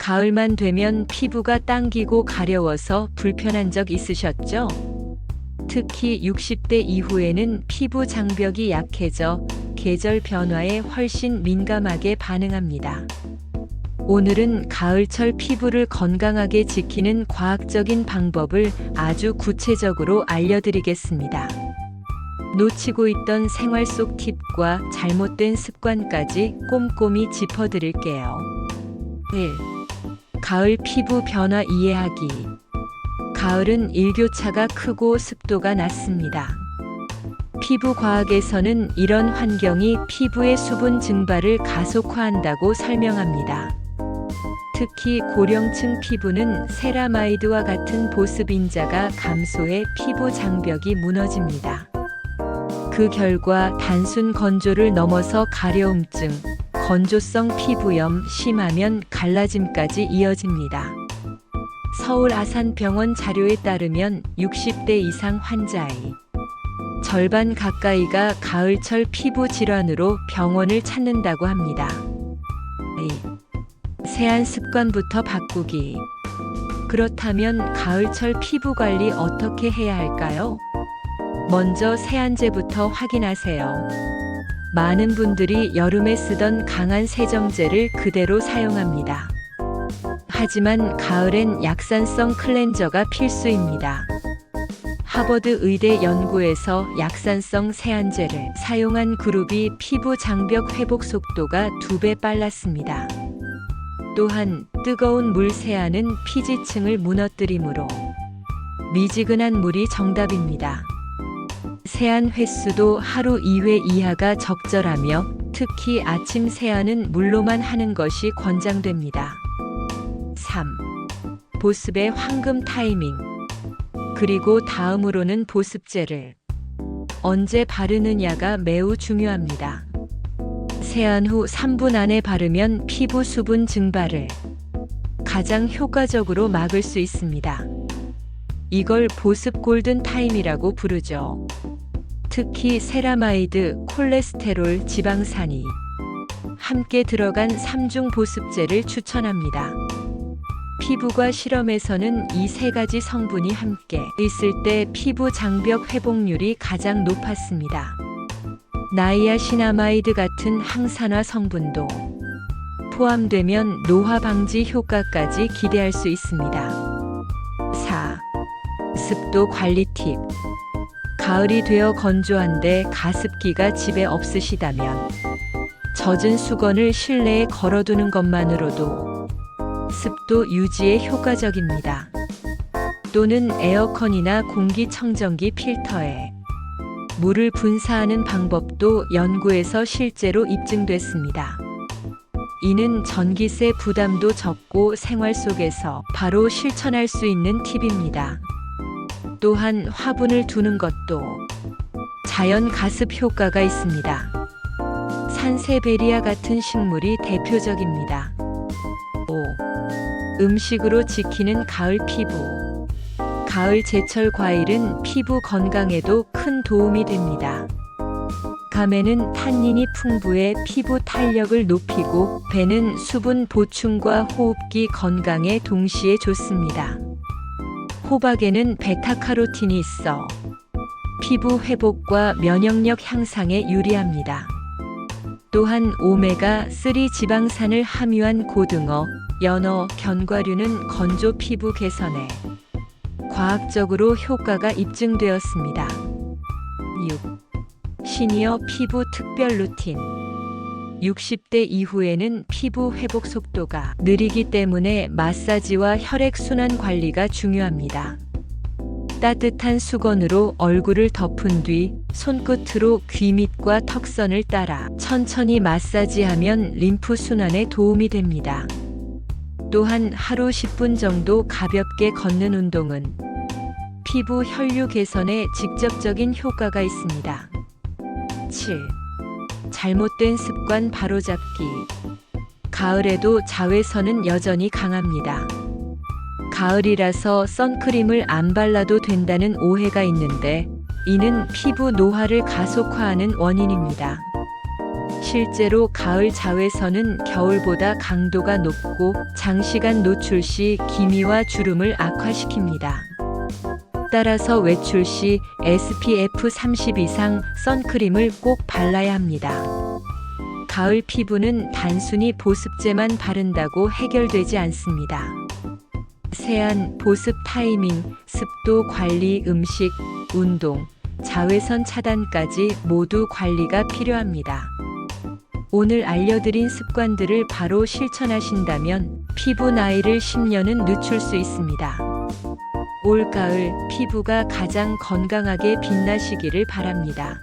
가을만 되면 피부가 당기고 가려워서 불편한 적 있으셨죠? 특히 60대 이후에는 피부 장벽이 약해져 계절 변화에 훨씬 민감하게 반응합니다. 오늘은 가을철 피부를 건강하게 지키는 과학적인 방법을 아주 구체적으로 알려드리겠습니다. 놓치고 있던 생활 속 팁과 잘못된 습관까지 꼼꼼히 짚어드릴게요. 1. 가을 피부 변화 이해하기. 가을은 일교차가 크고 습도가 낮습니다. 피부 과학에서는 이런 환경이 피부의 수분 증발을 가속화한다고 설명합니다. 특히 고령층 피부는 세라마이드와 같은 보습 인자가 감소해 피부 장벽이 무너집니다. 그 결과 단순 건조를 넘어서 가려움증, 건조성 피부염, 심하면 갈라짐까지 이어집니다. 서울 아산병원 자료에 따르면 60대 이상 환자의 절반 가까이가 가을철 피부 질환으로 병원을 찾는다고 합니다. 세안 습관부터 바꾸기. 그렇다면 가을철 피부 관리 어떻게 해야 할까요? 먼저 세안제부터 확인하세요. 많은 분들이 여름에 쓰던 강한 세정제를 그대로 사용합니다. 하지만 가을엔 약산성 클렌저가 필수입니다. 하버드 의대 연구에서 약산성 세안제를 사용한 그룹이 피부 장벽 회복 속도가 2배 빨랐습니다. 또한 뜨거운 물 세안은 피지층을 무너뜨리므로 미지근한 물이 정답입니다. 세안 횟수도 하루 2회 이하가 적절하며 특히 아침 세안은 물로만 하는 것이 권장됩니다. 3. 보습의 황금 타이밍. 그리고 다음으로는 보습제를 언제 바르느냐가 매우 중요합니다. 세안 후 3분 안에 바르면 피부 수분 증발을 가장 효과적으로 막을 수 있습니다. 이걸 보습 골든 타임이라고 부르죠. 특히 세라마이드, 콜레스테롤, 지방산이 함께 들어간 3중 보습제를 추천합니다. 피부과 실험에서는 이 세 가지 성분이 함께 있을 때 피부 장벽 회복률이 가장 높았습니다. 나이아신아마이드 같은 항산화 성분도 포함되면 노화 방지 효과까지 기대할 수 있습니다. 4. 습도 관리 팁. 가을이 되어 건조한데 가습기가 집에 없으시다면 젖은 수건을 실내에 걸어두는 것만으로도 습도 유지에 효과적입니다. 또는 에어컨이나 공기청정기 필터에 물을 분사하는 방법도 연구에서 실제로 입증됐습니다. 이는 전기세 부담도 적고 생활 속에서 바로 실천할 수 있는 팁입니다. 또한 화분을 두는 것도 자연 가습 효과가 있습니다. 산세베리아 같은 식물이 대표적입니다. 5. 음식으로 지키는 가을 피부. 가을 제철 과일은 피부 건강에도 큰 도움이 됩니다. 감에는 탄닌이 풍부해 피부 탄력을 높이고 배는 수분 보충과 호흡기 건강에 동시에 좋습니다. 호박에는 베타카로틴이 있어 피부 회복과 면역력 향상에 유리합니다. 또한 오메가3 지방산을 함유한 고등어, 연어, 견과류는 건조 피부 개선에 과학적으로 효과가 입증되었습니다. 6. 시니어 피부 특별 루틴. 60대 이후에는 피부 회복 속도가 느리기 때문에 마사지와 혈액순환 관리가 중요합니다. 따뜻한 수건으로 얼굴을 덮은 뒤 손끝으로 귀 밑과 턱선을 따라 천천히 마사지하면 림프 순환에 도움이 됩니다. 또한 하루 10분 정도 가볍게 걷는 운동은 피부 혈류 개선에 직접적인 효과가 있습니다. 7. 잘못된 습관 바로잡기. 가을에도 자외선은 여전히 강합니다. 가을이라서 선크림을 안 발라도 된다는 오해가 있는데 이는 피부 노화를 가속화하는 원인입니다. 실제로 가을 자외선은 겨울보다 강도가 높고 장시간 노출 시 기미와 주름을 악화시킵니다. 따라서 외출 시 SPF 30 이상 선크림을 꼭 발라야 합니다. 가을 피부는 단순히 보습제만 바른다고 해결되지 않습니다. 세안, 보습 타이밍, 습도 관리, 음식, 운동, 자외선 차단까지 모두 관리가 필요합니다. 오늘 알려드린 습관들을 바로 실천하신다면 피부 나이를 10년은 늦출 수 있습니다. 올가을 피부가 가장 건강하게 빛나시기를 바랍니다.